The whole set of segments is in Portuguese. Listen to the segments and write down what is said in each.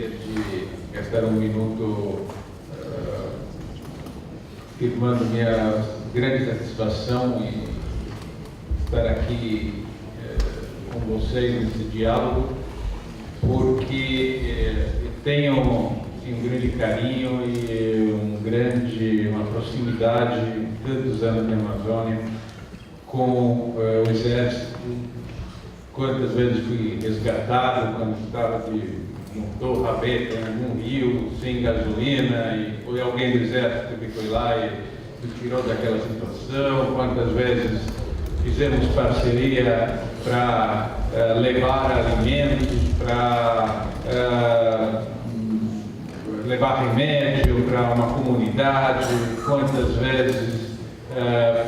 gostaria de gastar um minuto afirmando minha grande satisfação em estar aqui com vocês nesse diálogo, porque tenho um grande carinho e uma proximidade, tantos anos na Amazônia, com o Exército. Quantas vezes fui resgatado quando estava num torrabeta, em algum rio, sem gasolina, e foi alguém do Exército que foi lá e me tirou daquela situação. Quantas vezes fizemos parceria para levar alimentos, para levar remédio para uma comunidade. Quantas vezes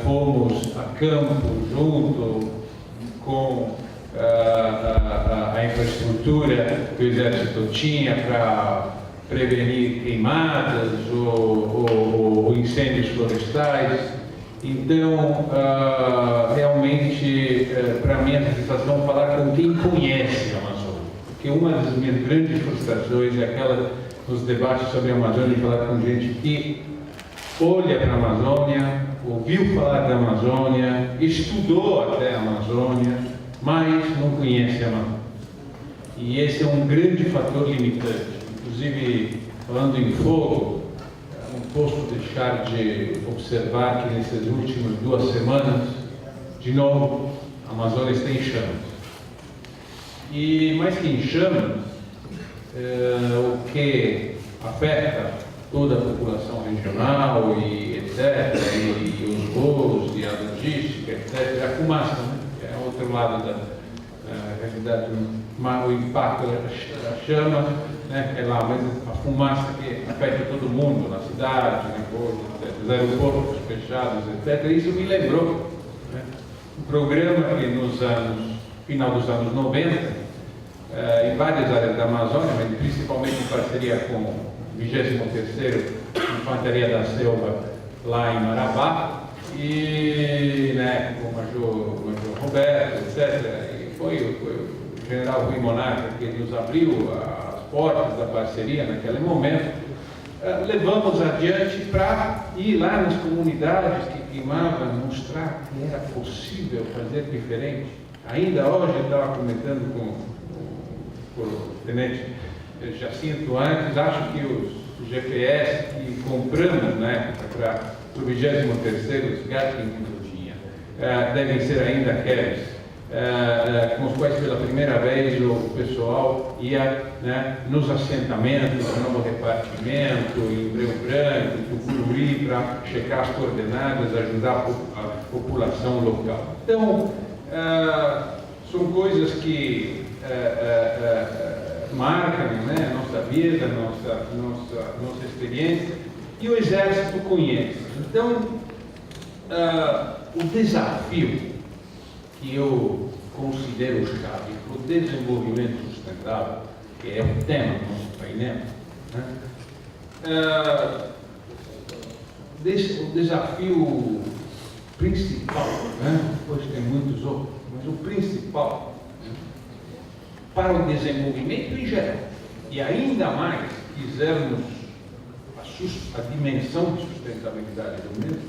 fomos a campo junto com a infraestrutura que o Exército tinha para prevenir queimadas ou incêndios florestais. Então, realmente, para mim, a satisfação é falar com quem conhece a Amazônia, porque uma das minhas grandes frustrações é aquela nos debates sobre a Amazônia, de falar com gente que olha para a Amazônia, ouviu falar da Amazônia, estudou até a Amazônia, mas não conhece a Amazônia. E esse é um grande fator limitante. Inclusive, falando em fogo, não posso deixar de observar que nessas últimas 2 semanas, de novo, a Amazônia está em chamas. E mais que em chamas, o que afeta toda a população regional e etc., e os voos, e a logística, etc., é a fumaça, né? É outro lado da realidade, o impacto da chama, né? É lá, mas a fumaça que afeta todo mundo, na cidade, na coisa, etc., os aeroportos fechados, etc., isso me lembrou, né? Um programa que final dos anos 90, em várias áreas da Amazônia, mas principalmente em parceria com o 23º Infantaria da Selva, lá em Marabá, e né, com o Major Roberto, etc. E foi o general Rui Monarca que nos abriu as portas da parceria naquele momento. Levamos adiante para ir lá nas comunidades que queimavam, mostrar que era possível fazer diferente. Ainda hoje eu estava comentando com o tenente Jacinto antes, acho que os GPS que compramos na época para o 23º, os Gatling que eu tinha, devem ser ainda aqueles com os quais pela primeira vez o pessoal ia, né, nos assentamentos, no novo repartimento, em Rio Branco, em Tucuruí, para checar as coordenadas, ajudar a população local. Então, são coisas que marcam, né, a nossa vida, nossa experiência, e o Exército conhece. Então, o desafio que eu considero chave para o desenvolvimento sustentável, que é o tema do nosso painel, né, o desafio principal, né, depois tem muitos outros, mas o principal, para o desenvolvimento em geral, e ainda mais quisermos a dimensão de sustentabilidade do mesmo,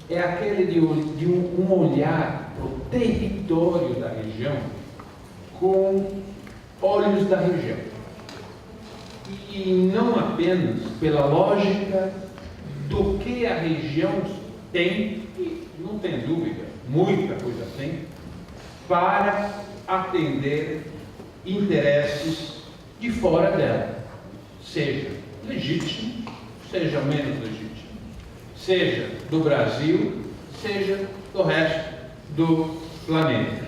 é aquele de um olhar para o território da região com olhos da região. E não apenas pela lógica do que a região tem, e não tem dúvida, muita coisa tem, para atender interesses de fora dela, seja legítimo, seja menos legítimo, seja do Brasil, seja do resto do planeta.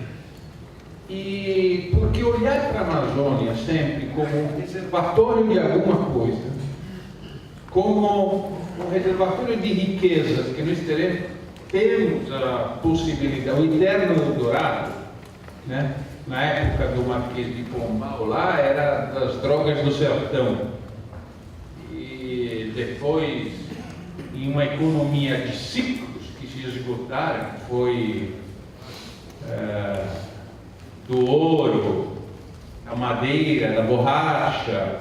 E porque olhar para a Amazônia sempre como um reservatório de alguma coisa, como um reservatório de riquezas que nós temos a possibilidade, o eterno Eldorado, né? Na época do Marquês de Pombal, lá era das drogas do sertão. E depois, em uma economia de ciclos que se esgotaram, foi do ouro, da madeira, da borracha,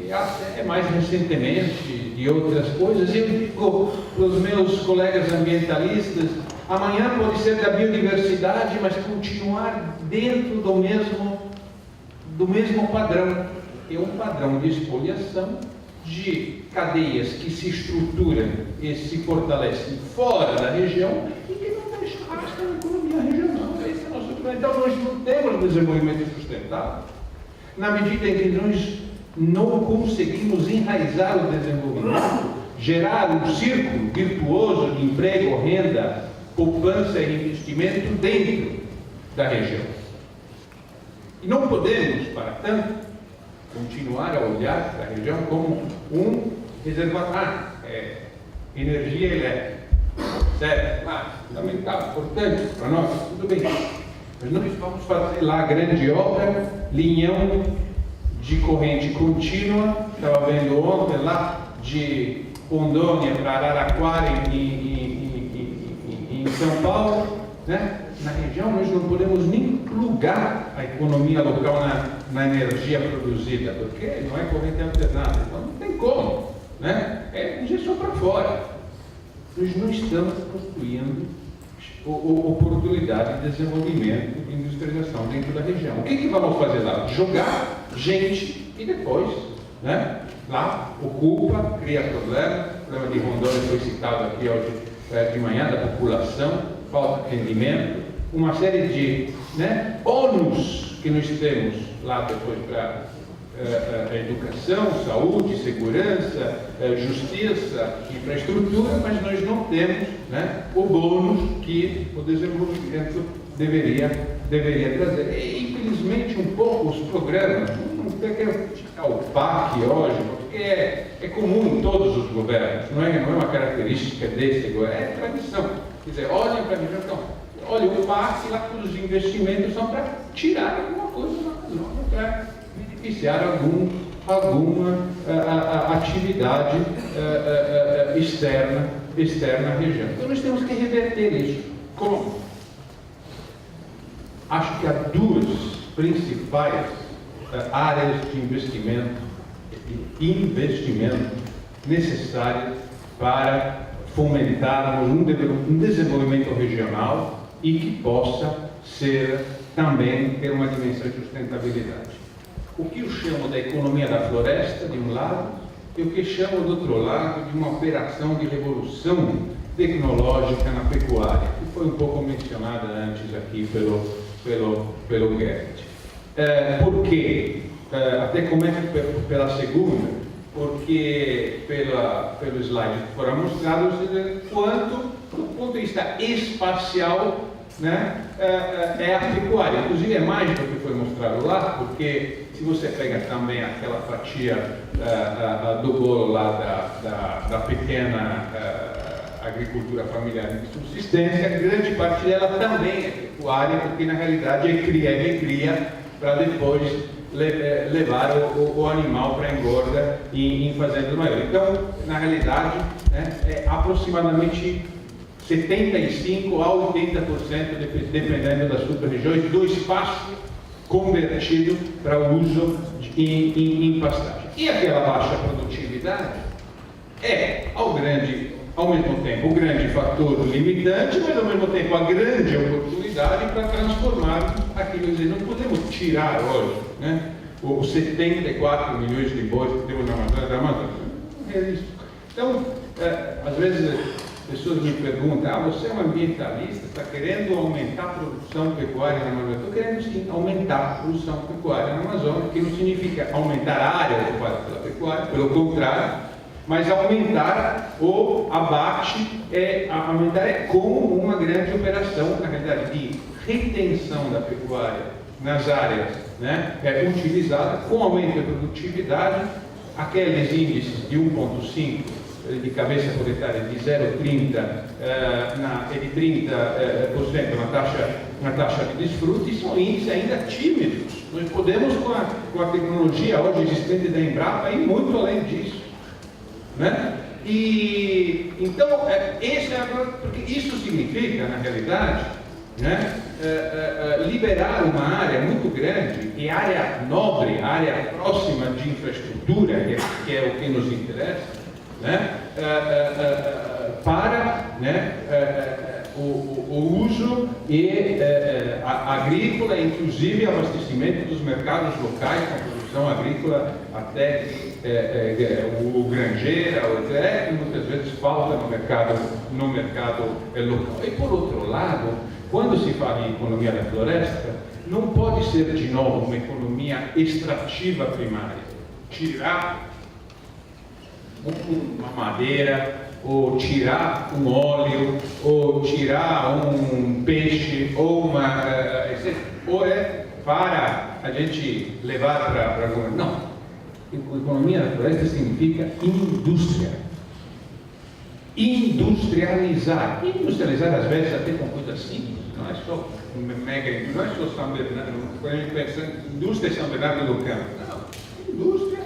e até mais recentemente de outras coisas. Eu digo para os meus colegas ambientalistas, amanhã pode ser da biodiversidade, mas continuar dentro do mesmo padrão, que é um padrão de expoliação de cadeias que se estruturam e se fortalecem fora da região e que não deixam rastro na economia regional. Esse é o nosso problema. Então nós não temos desenvolvimento sustentável na medida em que nós não conseguimos enraizar o desenvolvimento, gerar um círculo virtuoso de emprego, renda, poupança e investimento dentro da região. E não podemos, para tanto, continuar a olhar para a região como um reservatório, energia elétrica, certo? Fundamental, importante para nós, tudo bem. Mas nós vamos fazer lá a grande obra, linhão de corrente contínua, estava vendo ontem lá, de Rondônia para Araraquara em São Paulo, né? Na região nós não podemos nem plugar a economia local na energia produzida, porque não é corrente alternada, então não tem como, né? É injeção para fora. Nós não estamos construindo oportunidade de desenvolvimento e industrialização dentro da região. O que vamos fazer lá? Jogar gente e depois, né? Lá ocupa, cria problema. O problema de Rondônia foi citado aqui hoje de manhã, da população, falta de rendimento, uma série de, né, ônus que nós temos lá depois para educação, saúde, segurança, justiça, infraestrutura, mas nós não temos, né, o bônus que o desenvolvimento deveria trazer. E, infelizmente, um pouco os programas, não tem que citar o PAC hoje, porque é comum em todos os governos, não é uma característica desse governo, é tradição. Quer dizer, olhem para a região, então, olha, o PAC lá, todos os investimentos são para tirar alguma coisa da Amazônia, para beneficiar alguma atividade externa à região. Então nós temos que reverter isso. Como? Acho que há duas principais áreas de investimento necessárias para fomentarmos um desenvolvimento regional e que possa também ter uma dimensão de sustentabilidade. O que eu chamo da economia da floresta, de um lado, e o que chamo, do outro lado, de uma operação de revolução tecnológica na pecuária, que foi um pouco mencionada antes aqui pelo Gerrit. Por quê? Até começo pela segunda, porque pelo slide que foram mostrados, quanto, do ponto de vista espacial, né, é a pecuária. Inclusive é mais do que foi mostrado lá, porque se você pega também aquela fatia do bolo lá da pequena agricultura familiar de subsistência, grande parte dela também é pecuária, porque na realidade é cria para depois levar o animal para engorda em fazendas maiores. Então, na realidade, né, é aproximadamente 75% a 80%, dependendo das super-regiões, do espaço convertido para uso em pastagem. E aquela baixa produtividade é, ao mesmo tempo, o grande fator limitante, mas ao mesmo tempo a grande oportunidade para transformar aquilo. Quer dizer, não podemos tirar hoje, né, os 74 milhões de bois que temos na Amazônia. Não é isso. Então, às vezes, pessoas me perguntam, você é um ambientalista, está querendo aumentar a produção pecuária na Amazônia? Estou querendo sim aumentar a produção pecuária na Amazônia, que não significa aumentar a área ocupada pela pecuária, pelo contrário, mas aumentar o abate, aumentar como uma grande operação, na realidade, de retenção da pecuária nas áreas, né, utilizadas, com aumento da produtividade, aqueles índices de 1,5 de cabeça proletária de 0,30 de 30% na taxa de desfrute, são índices ainda tímidos. Nós podemos, com a tecnologia hoje existente da Embrapa, ir muito além disso, né? E então porque isso significa, na realidade, né? Liberar uma área muito grande e área nobre, área próxima de infraestrutura, que é o que nos interessa, né? Para, né? O uso agrícola, inclusive abastecimento dos mercados locais, com a produção agrícola até o granjeira, que muitas vezes falta no mercado local. E por outro lado, quando se fala em economia da floresta, não pode ser de novo uma economia extrativa primária, tirar uma madeira, ou tirar um óleo, ou tirar um peixe, ou é para a gente levar para... Não. Economia da floresta significa indústria. Industrializar. Industrializar, às vezes, até com coisas simples. Não é só não é só São Bernardo, quando a gente pensa em indústria São Bernardo do Campo. Não. Indústria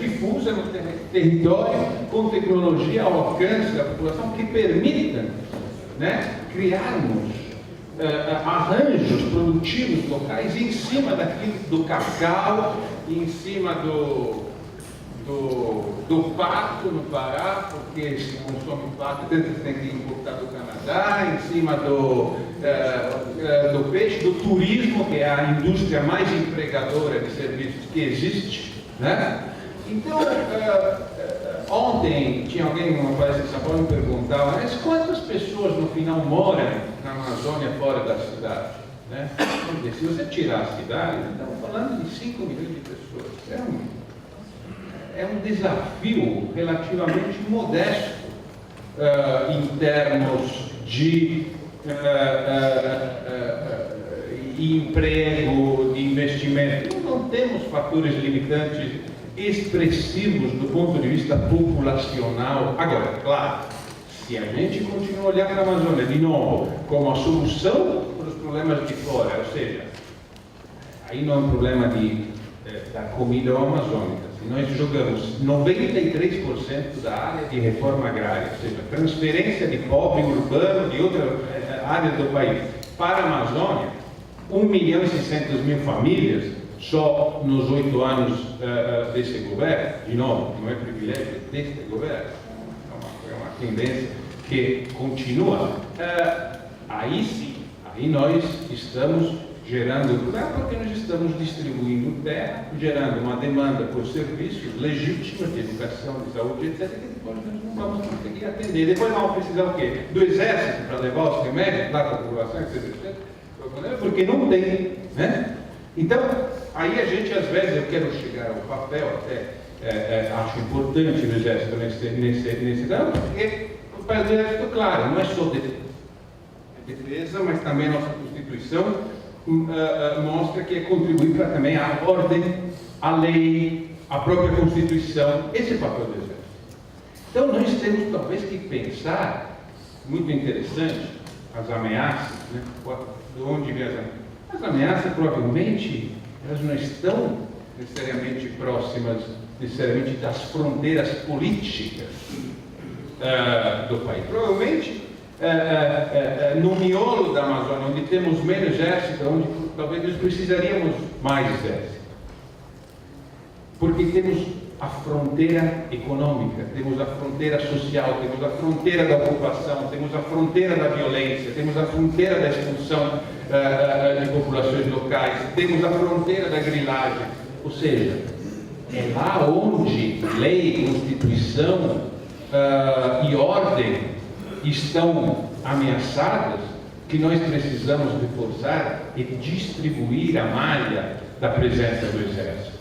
difusa no território, com tecnologia ao alcance da população, que permita, né, criarmos arranjos produtivos locais em cima do cacau, em cima do pato no Pará, porque se consome pato, tem que importar do Canadá, em cima do peixe, do turismo, que é a indústria mais empregadora de serviços que existe, né? Então, ontem tinha alguém numa palestra em São Paulo me perguntava, mas quantas pessoas no final moram na Amazônia fora da cidade? Né? Porque se você tirar a cidade, estamos falando de 5 milhões de pessoas. É um desafio relativamente modesto em termos de emprego, de investimento. Não temos fatores limitantes expressivos do ponto de vista populacional. Agora, claro, se a gente continuar a olhar para a Amazônia de novo como a solução para os problemas de fora, ou seja, aí não é um problema da comida amazônica. Se nós jogamos 93% da área de reforma agrária, ou seja, transferência de pobre urbano de outras áreas do país para a Amazônia, 1.600.000 famílias só nos 8 anos desse governo, de novo, não é privilégio deste governo, é uma tendência que continua. Aí sim, aí nós estamos gerando problema, porque nós estamos distribuindo terra, gerando uma demanda por serviços legítimos de educação, de saúde, etc., que depois nós não vamos conseguir atender. Depois vamos precisar o quê? Do exército para levar os remédios lá para a população, etc., porque não tem, né? Então, aí a gente, às vezes, eu quero chegar ao papel, até acho importante o exército nesse campo, porque o exército, claro, não é só defesa, mas também a nossa Constituição mostra que é contribuir para também a ordem, a lei, a própria Constituição. Esse é o papel do exército. Então, nós temos talvez que pensar, muito interessante, as ameaças, né? De onde vem as ameaças? As ameaças, provavelmente, elas não estão necessariamente próximas, necessariamente das fronteiras políticas do país. Provavelmente, no miolo da Amazônia, onde temos menos exército, onde talvez nós precisaríamos mais exército. Porque temos a fronteira econômica, temos a fronteira social, temos a fronteira da ocupação, temos a fronteira da violência, temos a fronteira da expulsão de populações locais, temos a fronteira da grilagem. Ou seja, é lá onde lei, Constituição e ordem estão ameaçadas que nós precisamos reforçar e distribuir a malha da presença do Exército.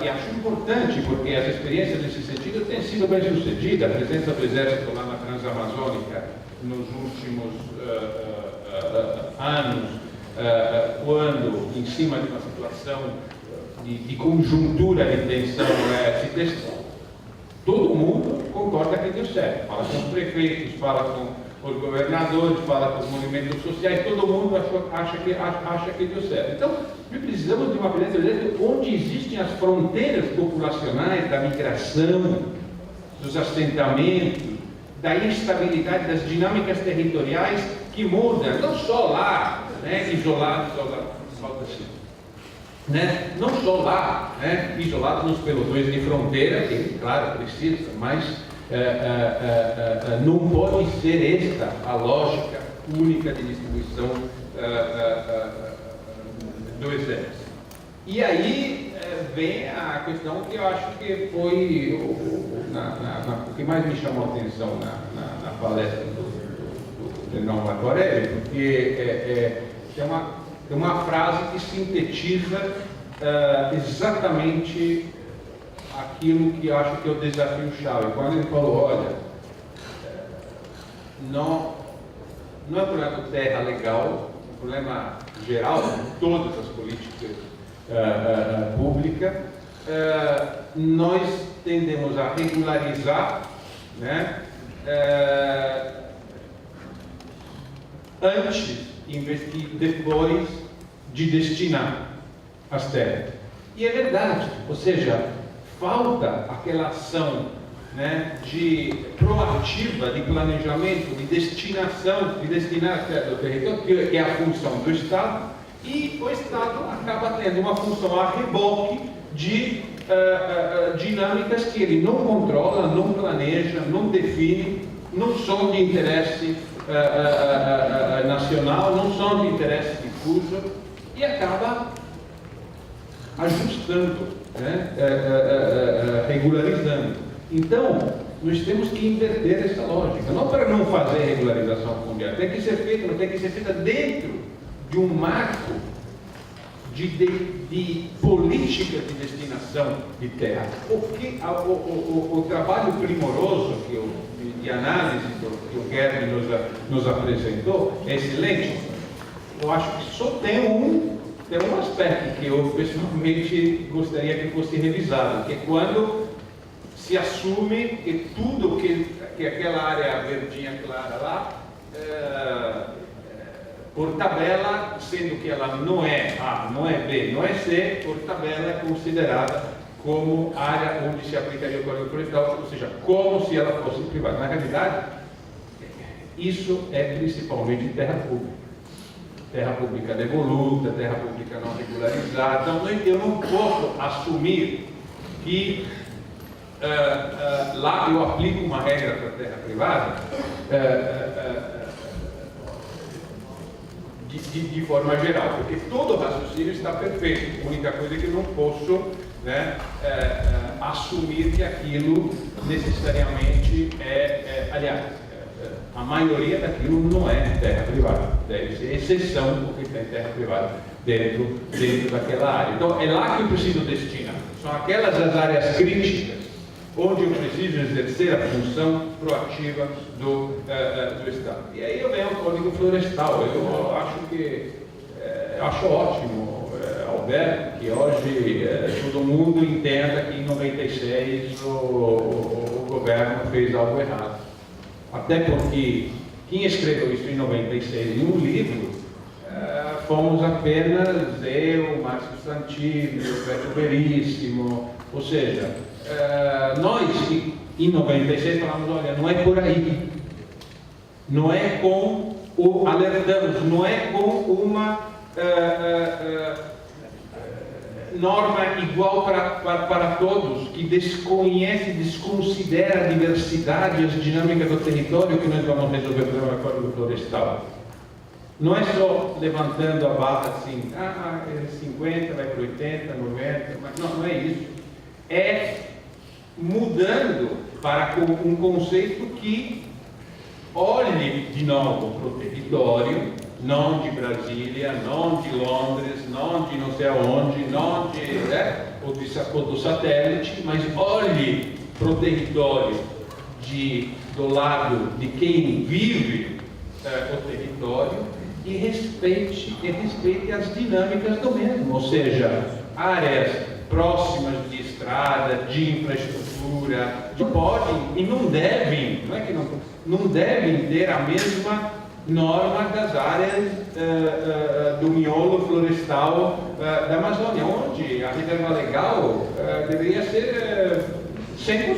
E acho importante, porque as experiências nesse sentido têm sido bem sucedidas. A presença do Exército lá na Transamazônica nos últimos anos, quando, em cima de uma situação de conjuntura de tensão, se testou, todo mundo concorda que deu certo. Fala com os prefeitos, fala com os governadores, fala com os movimentos sociais, todo mundo acha que deu certo. Então, nós precisamos de uma presença do Exército onde existem as fronteiras populacionais da migração, dos assentamentos, da instabilidade das dinâmicas territoriais que mudam, não só lá, né, isolados, né, não só lá, né, isolados nos pelotões de fronteira, que claro precisa, mas não pode ser esta a lógica única de distribuição do exército. E aí vem a questão que eu acho que foi o que mais me chamou a atenção na palestra do general Marco Aurélio, porque tem uma frase que sintetiza exatamente aquilo que eu acho que é o desafio-chave. Quando ele falou, olha, não é um problema do terra legal, é um problema geral de todas as políticas públicas. Nós tendemos a regularizar, né, antes investir depois de destinar as terras. E é verdade, ou seja, falta aquela ação, né, de proativa, de planejamento, de destinação, de destinar as terras do território, que é a função do Estado, e o Estado acaba tendo uma função a reboque de dinâmicas que ele não controla, não planeja, não define, não são de interesse nacional, não são de interesse difuso, e acaba ajustando, né, regularizando. Então, nós temos que inverter essa lógica, não para não fazer regularização fundiária, tem que ser feita, mas tem que ser feita dentro de um marco de política de destinação de terra. O trabalho primoroso de análise que o Guerre nos apresentou é excelente. Eu acho que só tem um aspecto que eu pessoalmente gostaria que fosse revisado, que é quando se assume que tudo que aquela área verdinha clara lá, por tabela, sendo que ela não é A, não é B, não é C, por tabela é considerada como área onde se aplicaria o Código Florestal, ou seja, como se ela fosse privada. Na realidade, isso é principalmente terra pública. Terra pública devoluta, terra pública não regularizada. Então, eu não posso assumir que lá eu aplico uma regra para a terra privada de forma geral, porque todo o raciocínio está perfeito. A única coisa é que eu não posso, né, assumir que aquilo necessariamente aliás, a maioria daquilo não é terra privada, deve ser exceção porque tem terra privada dentro daquela área. Então é lá que eu preciso destinar. São aquelas as áreas críticas onde eu preciso exercer a função proativa do Estado. E aí eu venho ao Código Florestal. Eu acho ótimo, Alberto, que hoje todo mundo entenda que em 96 o governo fez algo errado. Até porque quem escreveu isso em 96 em um livro fomos apenas eu, Márcio Santini, o Beto Veríssimo, ou seja, nós em 96 falamos, olha, não é por aí, não é com o alertamos, não é com uma norma igual para todos, que desconhece, desconsidera a diversidade e as dinâmicas do território, que nós vamos resolver o problema do Código Florestal. Não é só levantando a barra assim, 50 vai para 80, 90, mas não é isso. É mudando para um conceito que olhe de novo para o território, não de Brasília, não de Londres, não de não sei aonde, não ou do satélite, mas olhe para o território do lado de quem vive o território e respeite as dinâmicas do mesmo, ou seja, áreas próximas de estrada, de infraestrutura, podem e não devem, não devem ter a mesma norma das áreas do miolo florestal da Amazônia, onde a reserva legal deveria ser 100%.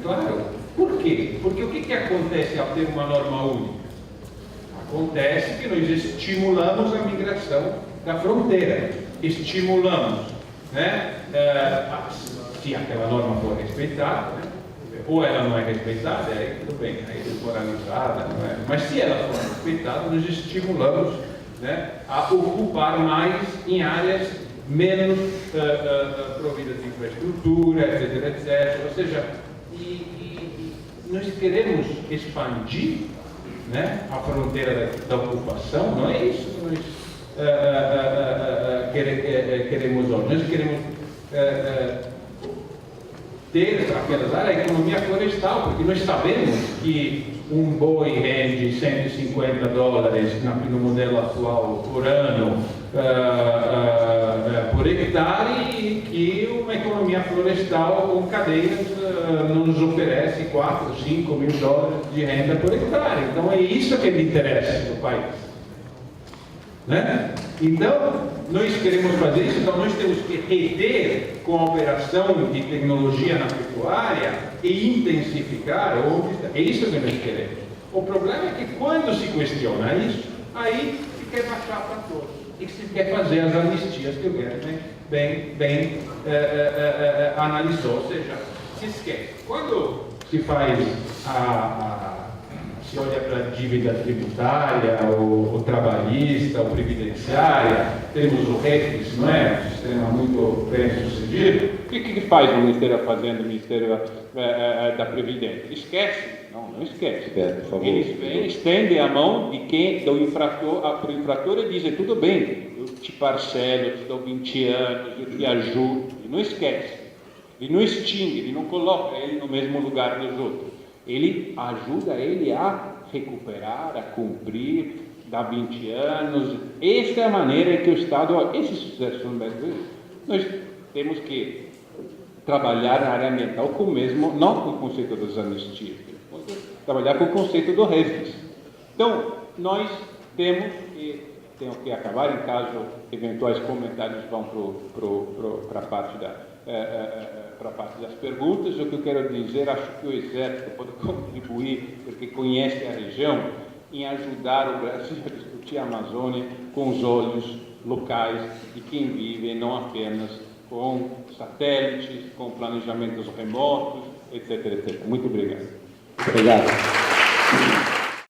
Claro, Por quê? Porque o que acontece ao ter uma norma única? Acontece que nós estimulamos a migração da fronteira, estimulamos, né, se aquela norma for respeitada, né, ou ela não é respeitada, aí tudo bem, aí é desmoralizada, não é? Mas se ela for respeitada, nós estimulamos, né, a ocupar mais em áreas menos providas de infraestrutura, etc, etc. Ou seja, nós queremos expandir, né, a fronteira da ocupação, não é isso que nós queremos hoje. Nós queremos ter aquelas áreas, a economia florestal, porque nós sabemos que um boi rende $150 no modelo atual por ano por hectare, e que uma economia florestal com cadeias nos oferece $4, $5 mil de renda por hectare. Então é isso que me interessa no país, né? Então nós queremos fazer isso, então nós temos que reter com a operação de tecnologia na pecuária e intensificar onde está. É isso que nós queremos. O problema é que quando se questiona isso, aí se quer baixar para todos e se quer fazer as anistias que o Guedes bem analisou, ou seja, se esquece. Quando se faz se olha para a dívida tributária, o trabalhista, o previdenciária, temos o REFIS, não é? Um sistema muito bem sucedido. O que faz o Ministério da Fazenda, o Ministério da Previdência? Esquece? Não esquece. Por favor. Eles estendem a mão de quem, do infrator, para o infrator, e dizem, tudo bem, eu te parcelo, eu te dou 20 anos, eu te ajudo. Ele não esquece, ele não extingue, ele não coloca ele no mesmo lugar dos outros. Ele ajuda ele a recuperar, a cumprir, dá 20 anos. Essa é a maneira em que o Estado, esse sucesso no Brasil, nós temos que trabalhar na área ambiental com o mesmo, não com o conceito das anistias, trabalhar com o conceito do REFIS. Então, nós temos que, tenho que acabar, em caso eventuais comentários vão para a parte para a parte das perguntas. O que eu quero dizer, acho que o Exército pode contribuir, porque conhece a região, em ajudar o Brasil a discutir a Amazônia com os olhos locais de quem vive, não apenas com satélites, com planejamentos remotos, etc, etc. Muito obrigado. Obrigado.